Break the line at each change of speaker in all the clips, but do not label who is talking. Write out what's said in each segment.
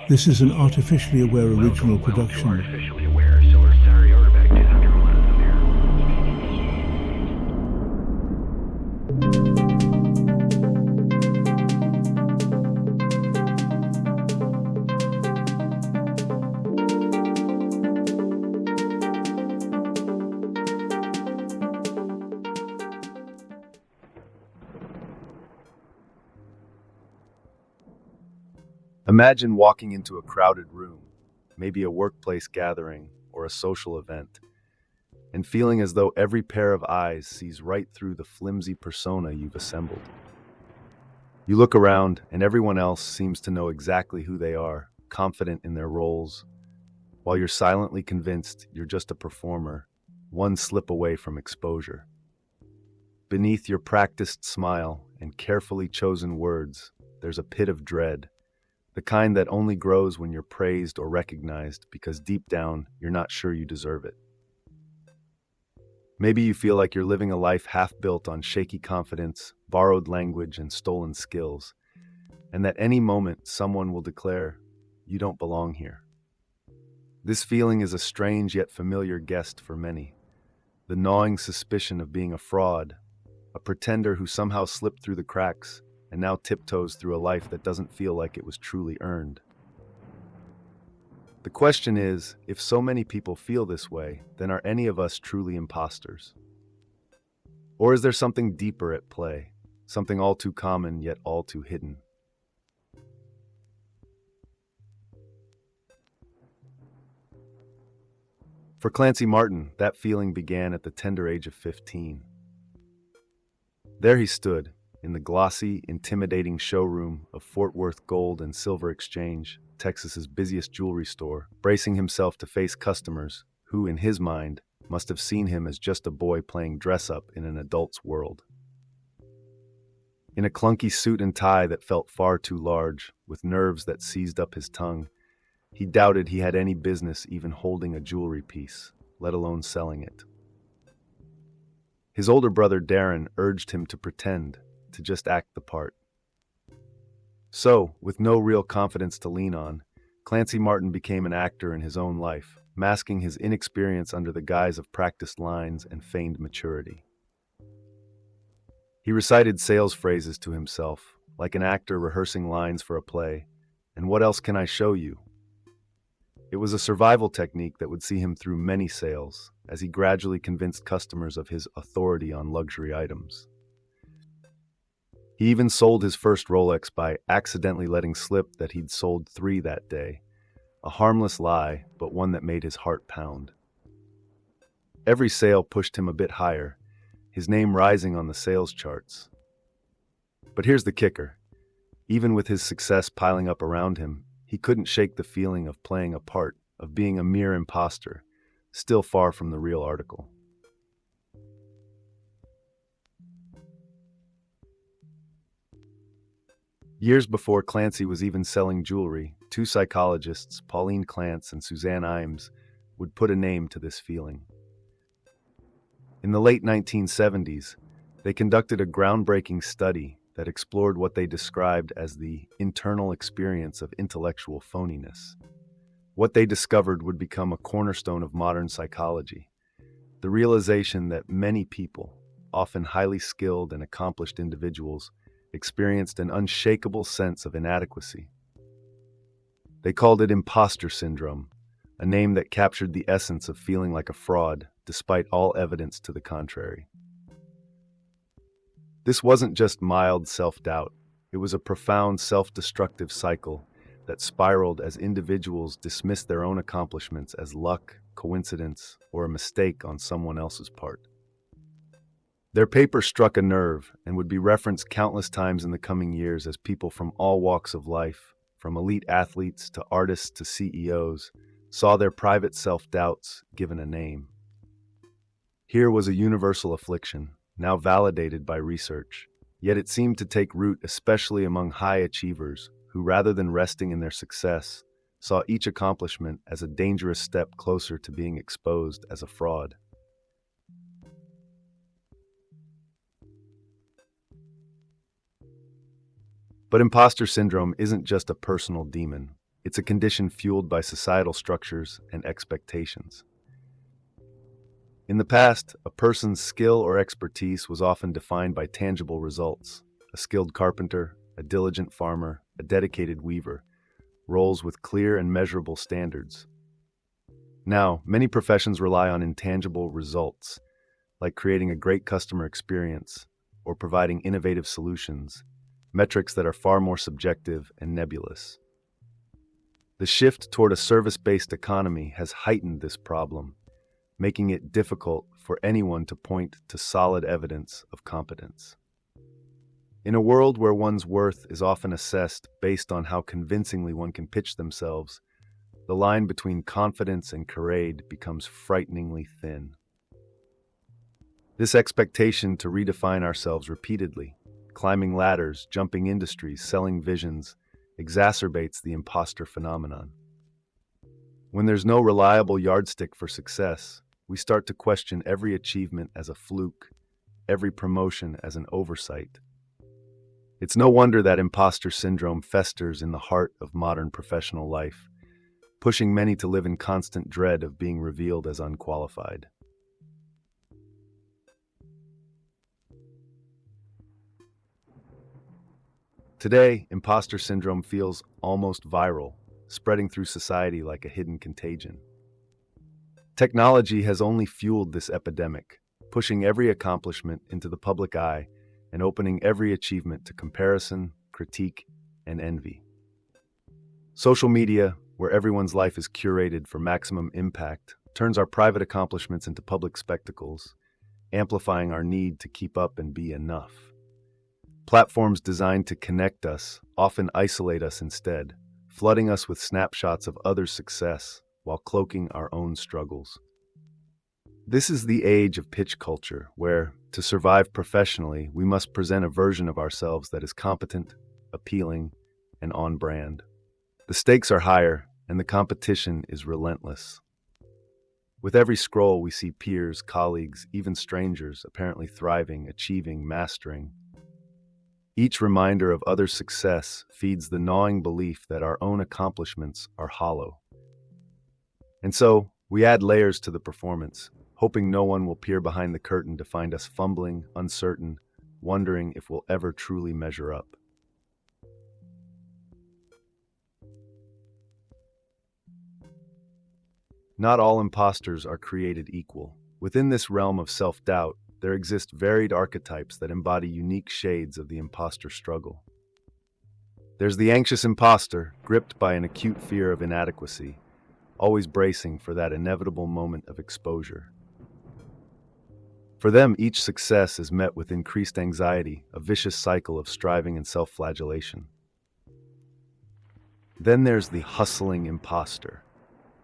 This is an artificially aware original production.
Imagine walking into a crowded room, maybe a workplace gathering or a social event, and feeling as though every pair of eyes sees right through the flimsy persona you've assembled. You look around, and everyone else seems to know exactly who they are, confident in their roles, while you're silently convinced you're just a performer, one slip away from exposure. Beneath your practiced smile and carefully chosen words, there's a pit of dread, the kind that only grows when you're praised or recognized because deep down, you're not sure you deserve it. Maybe you feel like you're living a life half built on shaky confidence, borrowed language, and stolen skills, and that any moment someone will declare, "You don't belong here." This feeling is a strange yet familiar guest for many, the gnawing suspicion of being a fraud, a pretender who somehow slipped through the cracks and now tiptoes through a life that doesn't feel like it was truly earned. The question is, if so many people feel this way, then are any of us truly imposters? Or is there something deeper at play, something all too common yet all too hidden? For Clancy Martin, that feeling began at the tender age of 15. There he stood, in the glossy, intimidating showroom of Fort Worth Gold and Silver Exchange, Texas's busiest jewelry store, bracing himself to face customers who, in his mind, must have seen him as just a boy playing dress-up in an adult's world. In a clunky suit and tie that felt far too large, with nerves that seized up his tongue, he doubted he had any business even holding a jewelry piece, let alone selling it. His older brother Darren urged him to pretend, to just act the part. So, with no real confidence to lean on, Clancy Martin became an actor in his own life, masking his inexperience under the guise of practiced lines and feigned maturity. He recited sales phrases to himself, like an actor rehearsing lines for a play. "And what else can I show you?" It was a survival technique that would see him through many sales, as he gradually convinced customers of his authority on luxury items. He even sold his first Rolex by accidentally letting slip that he'd sold 3 that day, a harmless lie, but one that made his heart pound. Every sale pushed him a bit higher, his name rising on the sales charts. But here's the kicker. Even with his success piling up around him, he couldn't shake the feeling of playing a part, of being a mere imposter, still far from the real article. Years before Clancy was even selling jewelry, 2 psychologists, Pauline Clance and Suzanne Imes, would put a name to this feeling. In the late 1970s, they conducted a groundbreaking study that explored what they described as the internal experience of intellectual phoniness. What they discovered would become a cornerstone of modern psychology, the realization that many people, often highly skilled and accomplished individuals, experienced an unshakable sense of inadequacy. They called it Impostor Syndrome, a name that captured the essence of feeling like a fraud, despite all evidence to the contrary. This wasn't just mild self-doubt, it was a profound self-destructive cycle that spiraled as individuals dismissed their own accomplishments as luck, coincidence, or a mistake on someone else's part. Their paper struck a nerve and would be referenced countless times in the coming years as people from all walks of life, from elite athletes to artists to CEOs, saw their private self-doubts given a name. Here was a universal affliction, now validated by research, yet it seemed to take root especially among high achievers who, rather than resting in their success, saw each accomplishment as a dangerous step closer to being exposed as a fraud. But imposter syndrome isn't just a personal demon. It's a condition fueled by societal structures and expectations. In the past, a person's skill or expertise was often defined by tangible results. A skilled carpenter, a diligent farmer, a dedicated weaver, roles with clear and measurable standards. Now, many professions rely on intangible results, like creating a great customer experience or providing innovative solutions, metrics that are far more subjective and nebulous. The shift toward a service-based economy has heightened this problem, making it difficult for anyone to point to solid evidence of competence. In a world where one's worth is often assessed based on how convincingly one can pitch themselves, the line between confidence and charade becomes frighteningly thin. This expectation to redefine ourselves repeatedly, climbing ladders, jumping industries, selling visions, exacerbates the imposter phenomenon. When there's no reliable yardstick for success, we start to question every achievement as a fluke, every promotion as an oversight. It's no wonder that imposter syndrome festers in the heart of modern professional life, pushing many to live in constant dread of being revealed as unqualified. Today, imposter syndrome feels almost viral, spreading through society like a hidden contagion. Technology has only fueled this epidemic, pushing every accomplishment into the public eye and opening every achievement to comparison, critique, and envy. Social media, where everyone's life is curated for maximum impact, turns our private accomplishments into public spectacles, amplifying our need to keep up and be enough. Platforms designed to connect us often isolate us instead, flooding us with snapshots of others' success while cloaking our own struggles. This is the age of pitch culture, where, to survive professionally, we must present a version of ourselves that is competent, appealing, and on brand. The stakes are higher, and the competition is relentless. With every scroll, we see peers, colleagues, even strangers apparently thriving, achieving, mastering. Each reminder of others' success feeds the gnawing belief that our own accomplishments are hollow. And so, we add layers to the performance, hoping no one will peer behind the curtain to find us fumbling, uncertain, wondering if we'll ever truly measure up. Not all imposters are created equal. Within this realm of self-doubt, there exist varied archetypes that embody unique shades of the imposter struggle. There's the anxious imposter, gripped by an acute fear of inadequacy, always bracing for that inevitable moment of exposure. For them, each success is met with increased anxiety, a vicious cycle of striving and self-flagellation. Then there's the hustling imposter,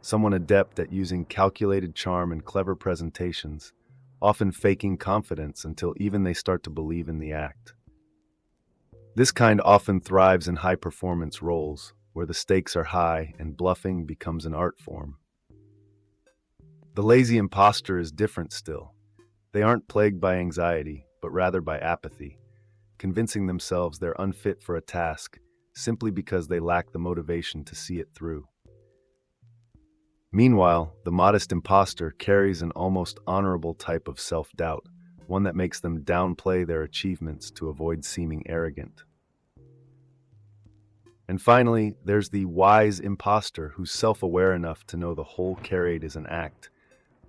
someone adept at using calculated charm and clever presentations, often faking confidence until even they start to believe in the act. This kind often thrives in high-performance roles, where the stakes are high and bluffing becomes an art form. The lazy imposter is different still. They aren't plagued by anxiety, but rather by apathy, convincing themselves they're unfit for a task simply because they lack the motivation to see it through. Meanwhile, the modest imposter carries an almost honorable type of self-doubt, one that makes them downplay their achievements to avoid seeming arrogant. And finally, there's the wise imposter who's self-aware enough to know the whole charade is an act,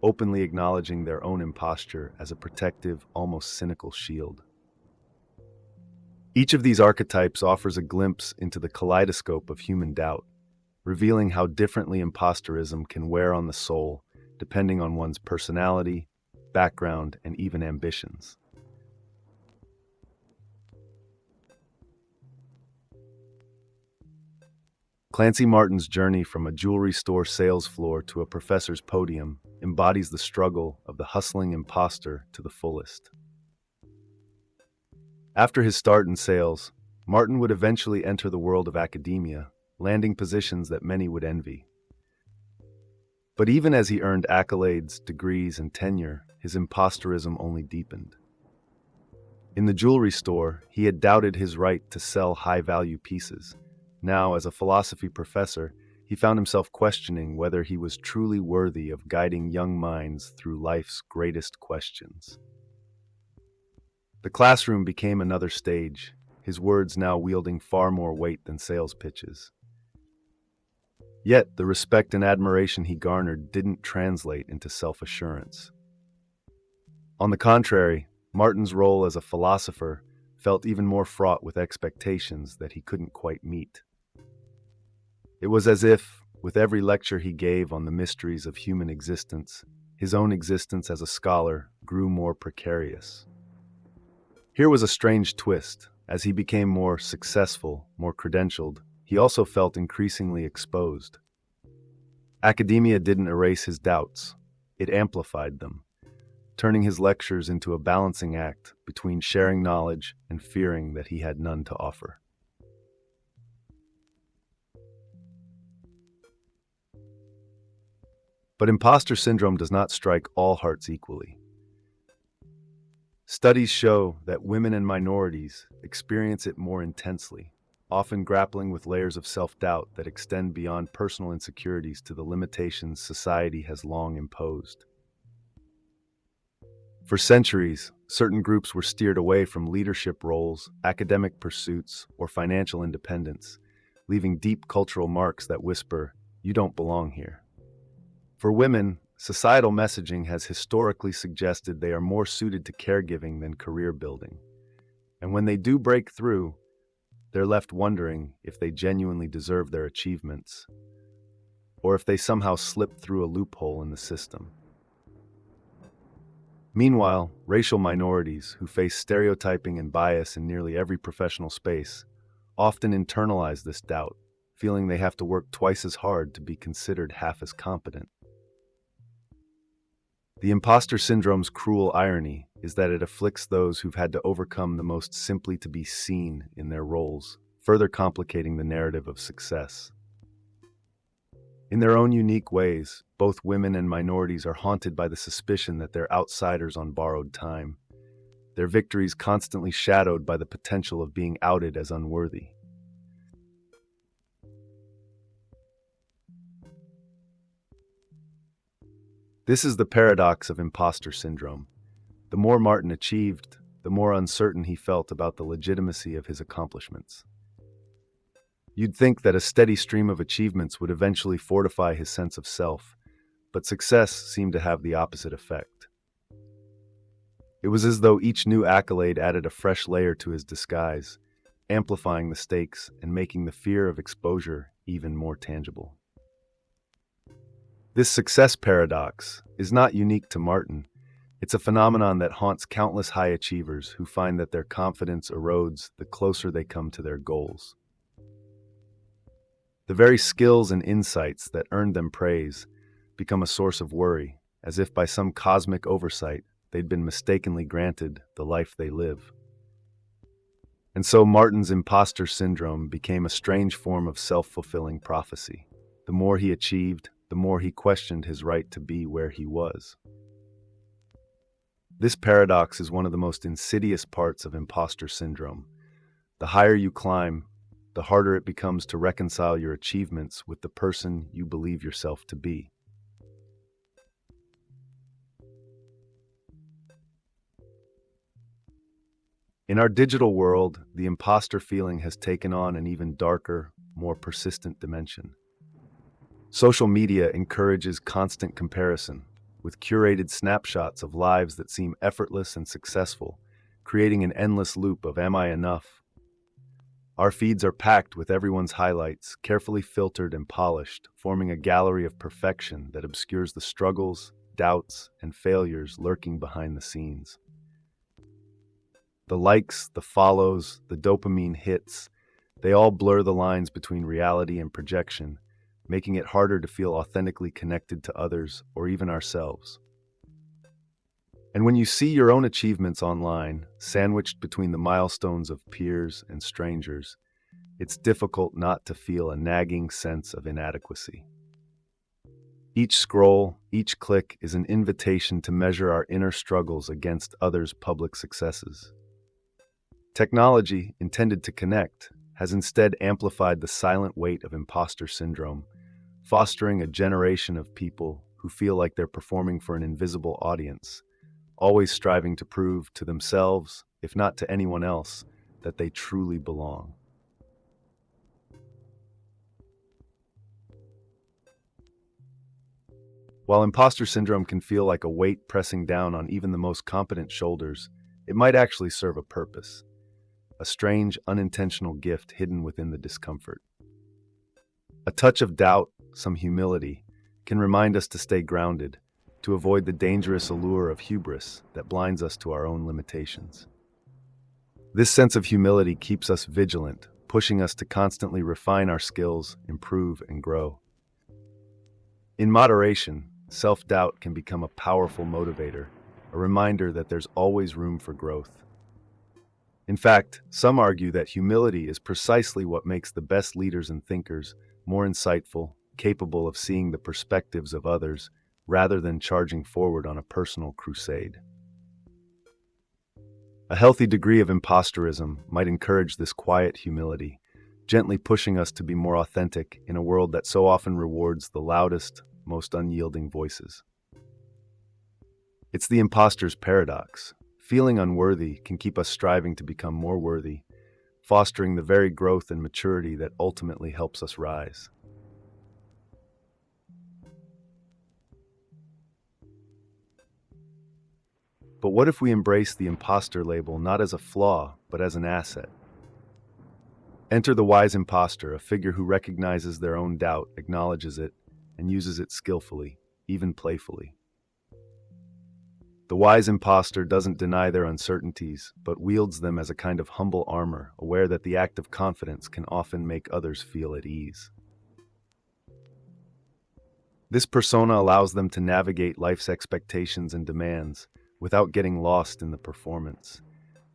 openly acknowledging their own imposture as a protective, almost cynical shield. Each of these archetypes offers a glimpse into the kaleidoscope of human doubt, revealing how differently imposterism can wear on the soul depending on one's personality, background, and even ambitions. Clancy Martin's journey from a jewelry store sales floor to a professor's podium embodies the struggle of the hustling imposter to the fullest. After his start in sales, Martin would eventually enter the world of academia, landing positions that many would envy. But even as he earned accolades, degrees, and tenure, his imposterism only deepened. In the jewelry store, he had doubted his right to sell high-value pieces, Now, as a philosophy professor, he found himself questioning whether he was truly worthy of guiding young minds through life's greatest questions. The classroom became another stage, his words now wielding far more weight than sales pitches. Yet, the respect and admiration he garnered didn't translate into self-assurance. On the contrary, Martin's role as a philosopher felt even more fraught with expectations that he couldn't quite meet. It was as if, with every lecture he gave on the mysteries of human existence, his own existence as a scholar grew more precarious. Here was a strange twist. As he became more successful, more credentialed, he also felt increasingly exposed. Academia didn't erase his doubts, it amplified them, turning his lectures into a balancing act between sharing knowledge and fearing that he had none to offer. But imposter syndrome does not strike all hearts equally. Studies show that women and minorities experience it more intensely, often grappling with layers of self-doubt that extend beyond personal insecurities to the limitations society has long imposed. For centuries, certain groups were steered away from leadership roles, academic pursuits, or financial independence, leaving deep cultural marks that whisper, "You don't belong here." For women, societal messaging has historically suggested they are more suited to caregiving than career building. And when they do break through, they're left wondering if they genuinely deserve their achievements, or if they somehow slipped through a loophole in the system. Meanwhile, racial minorities, who face stereotyping and bias in nearly every professional space, often internalize this doubt, feeling they have to work twice as hard to be considered half as competent. The imposter syndrome's cruel irony is that it afflicts those who've had to overcome the most simply to be seen in their roles, further complicating the narrative of success. In their own unique ways, both women and minorities are haunted by the suspicion that they're outsiders on borrowed time, their victories constantly shadowed by the potential of being outed as unworthy. This is the paradox of imposter syndrome. The more Martin achieved, the more uncertain he felt about the legitimacy of his accomplishments. You'd think that a steady stream of achievements would eventually fortify his sense of self, but success seemed to have the opposite effect. It was as though each new accolade added a fresh layer to his disguise, amplifying the stakes and making the fear of exposure even more tangible. This success paradox is not unique to Martin. It's a phenomenon that haunts countless high achievers who find that their confidence erodes the closer they come to their goals. The very skills and insights that earned them praise become a source of worry, as if by some cosmic oversight they'd been mistakenly granted the life they live. And so Martin's imposter syndrome became a strange form of self-fulfilling prophecy. The more he achieved, the more he questioned his right to be where he was. This paradox is one of the most insidious parts of imposter syndrome. The higher you climb, the harder it becomes to reconcile your achievements with the person you believe yourself to be. In our digital world, the imposter feeling has taken on an even darker, more persistent dimension. Social media encourages constant comparison, with curated snapshots of lives that seem effortless and successful, creating an endless loop of "am I enough?" Our feeds are packed with everyone's highlights, carefully filtered and polished, forming a gallery of perfection that obscures the struggles, doubts, and failures lurking behind the scenes. The likes, the follows, the dopamine hits, they all blur the lines between reality and projection, making it harder to feel authentically connected to others or even ourselves. And when you see your own achievements online, sandwiched between the milestones of peers and strangers, it's difficult not to feel a nagging sense of inadequacy. Each scroll, each click is an invitation to measure our inner struggles against others' public successes. Technology, intended to connect, has instead amplified the silent weight of imposter syndrome, fostering a generation of people who feel like they're performing for an invisible audience, always striving to prove to themselves, if not to anyone else, that they truly belong. While imposter syndrome can feel like a weight pressing down on even the most competent shoulders, it might actually serve a purpose, a strange, unintentional gift hidden within the discomfort. A touch of doubt, some humility, can remind us to stay grounded, to avoid the dangerous allure of hubris that blinds us to our own limitations. This sense of humility keeps us vigilant, pushing us to constantly refine our skills, improve, and grow. In moderation, self-doubt can become a powerful motivator, a reminder that there's always room for growth. In fact, some argue that humility is precisely what makes the best leaders and thinkers more insightful, capable of seeing the perspectives of others, rather than charging forward on a personal crusade. A healthy degree of impostorism might encourage this quiet humility, gently pushing us to be more authentic in a world that so often rewards the loudest, most unyielding voices. It's the imposter's paradox. Feeling unworthy can keep us striving to become more worthy, fostering the very growth and maturity that ultimately helps us rise. But what if we embrace the imposter label not as a flaw, but as an asset? Enter the wise imposter, a figure who recognizes their own doubt, acknowledges it, and uses it skillfully, even playfully. The wise imposter doesn't deny their uncertainties, but wields them as a kind of humble armor, aware that the act of confidence can often make others feel at ease. This persona allows them to navigate life's expectations and demands without getting lost in the performance,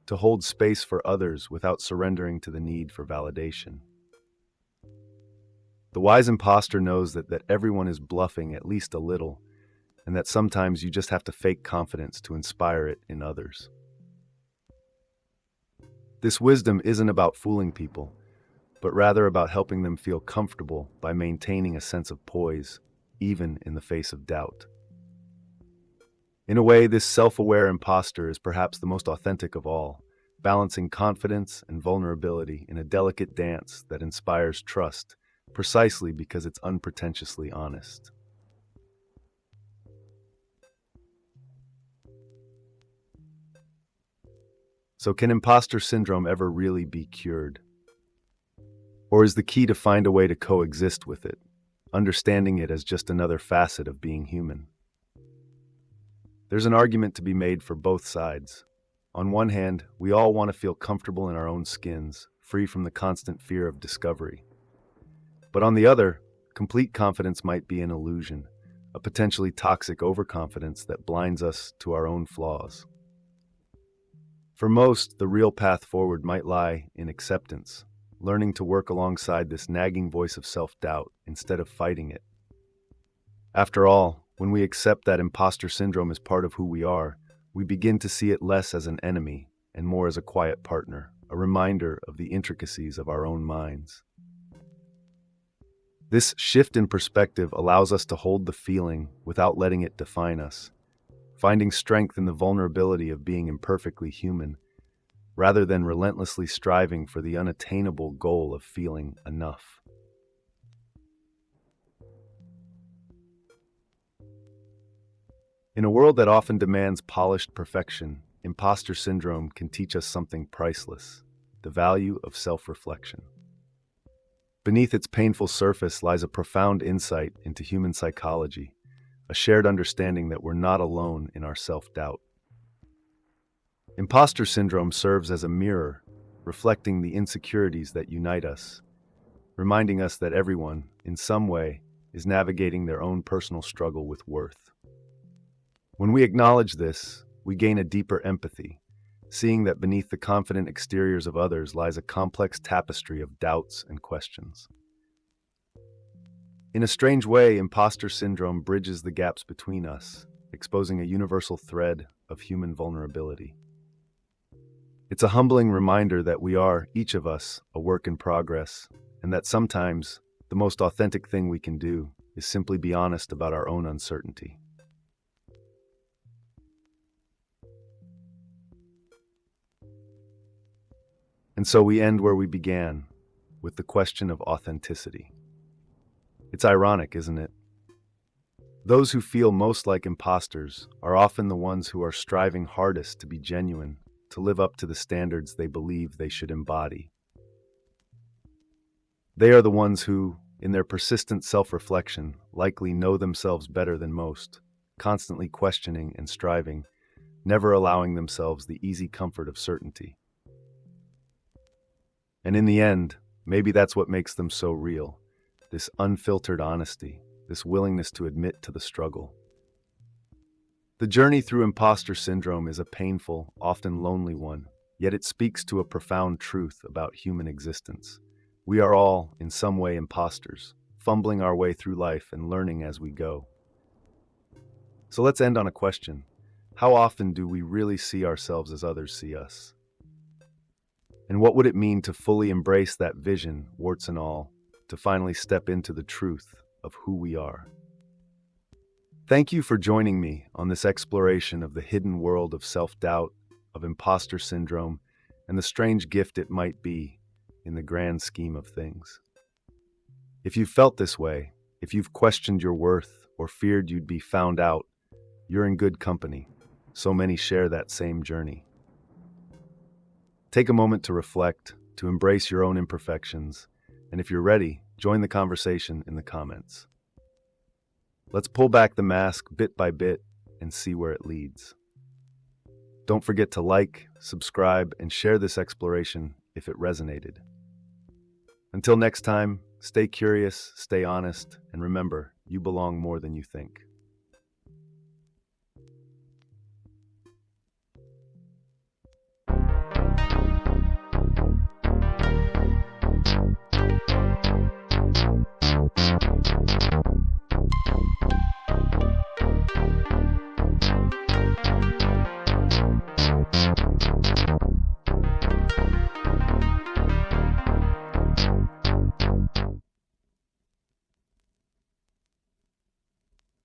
to hold space for others without surrendering to the need for validation. The wise imposter knows that everyone is bluffing at least a little, and that sometimes you just have to fake confidence to inspire it in others. This wisdom isn't about fooling people, but rather about helping them feel comfortable by maintaining a sense of poise, even in the face of doubt. In a way, this self-aware imposter is perhaps the most authentic of all, balancing confidence and vulnerability in a delicate dance that inspires trust, precisely because it's unpretentiously honest. So can imposter syndrome ever really be cured? Or is the key to find a way to coexist with it, understanding it as just another facet of being human? There's an argument to be made for both sides. On one hand, we all want to feel comfortable in our own skins, free from the constant fear of discovery. But on the other, complete confidence might be an illusion, a potentially toxic overconfidence that blinds us to our own flaws. For most, the real path forward might lie in acceptance, learning to work alongside this nagging voice of self-doubt instead of fighting it. After all, when we accept that imposter syndrome is part of who we are, we begin to see it less as an enemy and more as a quiet partner, a reminder of the intricacies of our own minds. This shift in perspective allows us to hold the feeling without letting it define us, finding strength in the vulnerability of being imperfectly human, rather than relentlessly striving for the unattainable goal of feeling enough. In a world that often demands polished perfection, imposter syndrome can teach us something priceless: the value of self-reflection. Beneath its painful surface lies a profound insight into human psychology, a shared understanding that we're not alone in our self-doubt. Imposter syndrome serves as a mirror, reflecting the insecurities that unite us, reminding us that everyone, in some way, is navigating their own personal struggle with worth. When we acknowledge this, we gain a deeper empathy, seeing that beneath the confident exteriors of others lies a complex tapestry of doubts and questions. In a strange way, imposter syndrome bridges the gaps between us, exposing a universal thread of human vulnerability. It's a humbling reminder that we are, each of us, a work in progress, and that sometimes the most authentic thing we can do is simply be honest about our own uncertainty. And so we end where we began, with the question of authenticity. It's ironic, isn't it? Those who feel most like imposters are often the ones who are striving hardest to be genuine, to live up to the standards they believe they should embody. They are the ones who, in their persistent self-reflection, likely know themselves better than most, constantly questioning and striving, never allowing themselves the easy comfort of certainty. And in the end, maybe that's what makes them so real, this unfiltered honesty, this willingness to admit to the struggle. The journey through imposter syndrome is a painful, often lonely one, yet it speaks to a profound truth about human existence. We are all, in some way, imposters, fumbling our way through life and learning as we go. So let's end on a question. How often do we really see ourselves as others see us? And what would it mean to fully embrace that vision, warts and all, to finally step into the truth of who we are? Thank you for joining me on this exploration of the hidden world of self-doubt, of imposter syndrome, and the strange gift it might be in the grand scheme of things. If you've felt this way, if you've questioned your worth or feared you'd be found out, you're in good company. So many share that same journey. Take a moment to reflect, to embrace your own imperfections, and if you're ready, join the conversation in the comments. Let's pull back the mask bit by bit and see where it leads. Don't forget to like, subscribe, and share this exploration if it resonated. Until next time, stay curious, stay honest, and remember, you belong more than you think.